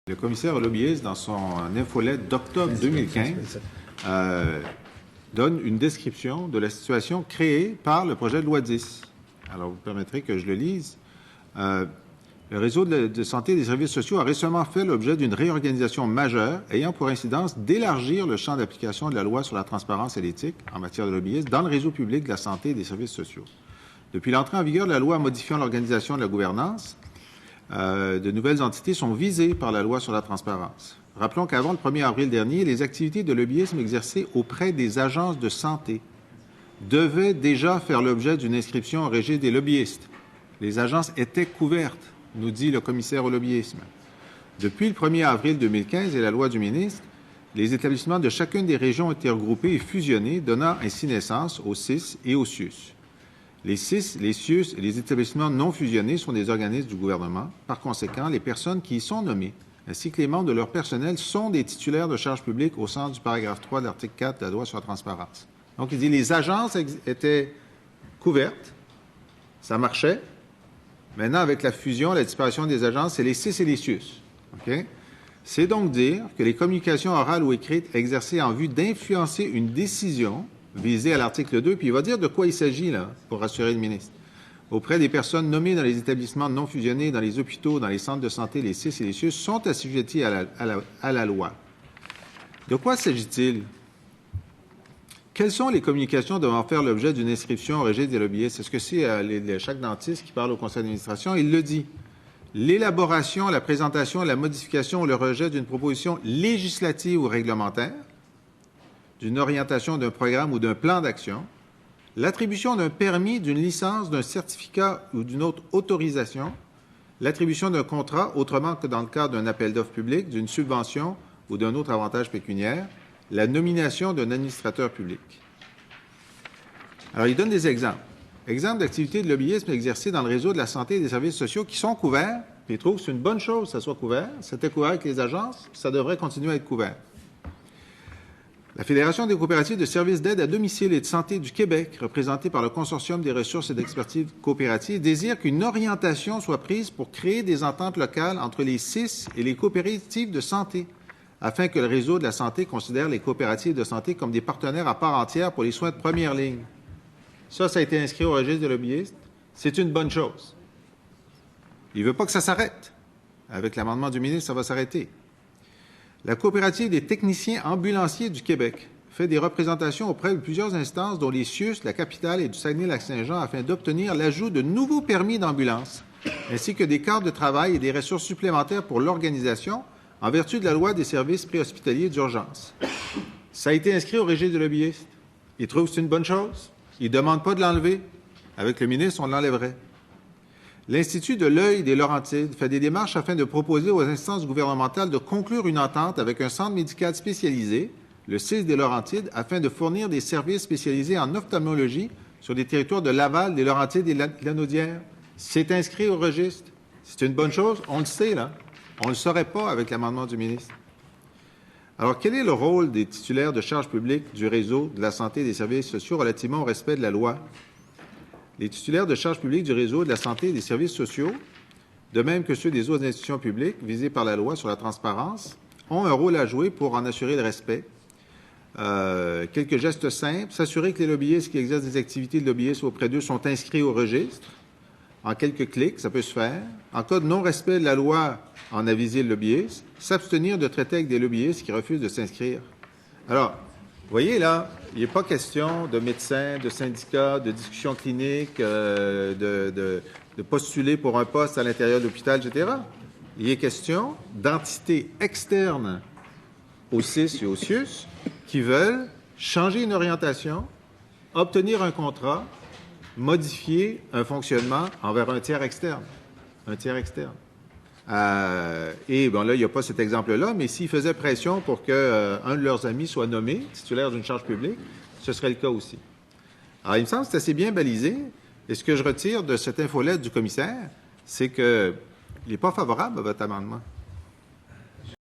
Le commissaire aux lobbyistes, dans son infolette d'octobre 2015, donne une description de la situation créée par le projet de loi 10. Alors, vous permettrez que je le lise. Le réseau de santé et des services sociaux a récemment fait l'objet d'une réorganisation majeure ayant pour incidence d'élargir le champ d'application de la loi sur la transparence et l'éthique en matière de lobbyisme dans le réseau public de la santé et des services sociaux. Depuis l'entrée en vigueur de la loi modifiant l'organisation de la gouvernance, de nouvelles entités sont visées par la loi sur la transparence. Rappelons qu'avant le 1er avril dernier, les activités de lobbyisme exercées auprès des agences de santé devaient déjà faire l'objet d'une inscription au registre des lobbyistes. Les agences étaient couvertes, nous dit le commissaire au lobbyisme. Depuis le 1er avril 2015 et la loi du ministre, les établissements de chacune des régions ont été regroupés et fusionnés, donnant ainsi naissance aux CIS et aux CIUS. Les CIS, les CIUS et les établissements non fusionnés sont des organismes du gouvernement. Par conséquent, les personnes qui y sont nommées, ainsi que les membres de leur personnel, sont des titulaires de charges publiques au sens du paragraphe 3 de l'article 4 de la loi sur la transparence. Donc, il dit que les agences étaient couvertes, ça marchait. Maintenant, avec la fusion, la disparition des agences, c'est les CIS et les CIUS. Okay? C'est donc dire que les communications orales ou écrites exercées en vue d'influencer une décision visé à l'article 2, puis il va dire de quoi il s'agit, là, pour rassurer le ministre. Auprès des personnes nommées dans les établissements non fusionnés, dans les hôpitaux, dans les centres de santé, les CIS et les CIUS sont assujettis à la loi. De quoi s'agit-il? Quelles sont les communications devant faire l'objet d'une inscription au registre des lobbyistes? Est-ce que c'est chaque dentiste qui parle au conseil d'administration? Il le dit. L'élaboration, la présentation, la modification ou le rejet d'une proposition législative ou réglementaire, d'une orientation, d'un programme ou d'un plan d'action, l'attribution d'un permis, d'une licence, d'un certificat ou d'une autre autorisation, l'attribution d'un contrat, autrement que dans le cadre d'un appel d'offres public, d'une subvention ou d'un autre avantage pécuniaire, la nomination d'un administrateur public. Alors, il donne des exemples. Exemples d'activités de lobbyisme exercées dans le réseau de la santé et des services sociaux qui sont couverts, puis il trouve que c'est une bonne chose que ça soit couvert. C'était couvert avec les agences, ça devrait continuer à être couvert. La Fédération des coopératives de services d'aide à domicile et de santé du Québec, représentée par le Consortium des ressources et d'expertise coopératives, désire qu'une orientation soit prise pour créer des ententes locales entre les CIS et les coopératives de santé, afin que le réseau de la santé considère les coopératives de santé comme des partenaires à part entière pour les soins de première ligne. Ça a été inscrit au registre des lobbyistes. C'est une bonne chose. Il ne veut pas que ça s'arrête. Avec l'amendement du ministre, ça va s'arrêter. La coopérative des techniciens ambulanciers du Québec fait des représentations auprès de plusieurs instances, dont les CIUS, la capitale et du Saguenay-Lac-Saint-Jean, afin d'obtenir l'ajout de nouveaux permis d'ambulance, ainsi que des cartes de travail et des ressources supplémentaires pour l'organisation, en vertu de la loi des services préhospitaliers d'urgence. Ça a été inscrit au registre des lobbyistes. Ils trouvent que c'est une bonne chose. Ils ne demandent pas de l'enlever. Avec le ministre, on l'enlèverait. L'Institut de l'œil des Laurentides fait des démarches afin de proposer aux instances gouvernementales de conclure une entente avec un centre médical spécialisé, le CIS des Laurentides, afin de fournir des services spécialisés en ophtalmologie sur les territoires de Laval, des Laurentides et de Lanaudière. C'est inscrit au registre. C'est une bonne chose. On le sait, là. On ne le saurait pas avec l'amendement du ministre. Alors, quel est le rôle des titulaires de charges publiques du réseau de la santé et des services sociaux relativement au respect de la loi? Les titulaires de charges publiques du réseau de la santé et des services sociaux, de même que ceux des autres institutions publiques visées par la loi sur la transparence, ont un rôle à jouer pour en assurer le respect. Quelques gestes simples, s'assurer que les lobbyistes qui exercent des activités de lobbyisme auprès d'eux sont inscrits au registre. En quelques clics, ça peut se faire. En cas de non-respect de la loi, en aviser le lobbyiste. S'abstenir de traiter avec des lobbyistes qui refusent de s'inscrire. Alors, vous voyez, là, il n'est pas question de médecins, de syndicats, de discussions cliniques, de postuler pour un poste à l'intérieur de l'hôpital, etc. Il est question d'entités externes aux CIS et aux CIUS qui veulent changer une orientation, obtenir un contrat, modifier un fonctionnement envers un tiers externe. Un tiers externe. Et bon, là, il n'y a pas cet exemple-là, mais s'ils faisaient pression pour qu'un de leurs amis soit nommé titulaire d'une charge publique, ce serait le cas aussi. Alors, il me semble que c'est assez bien balisé. Et ce que je retire de cette infolette du commissaire, c'est qu'il n'est pas favorable à votre amendement.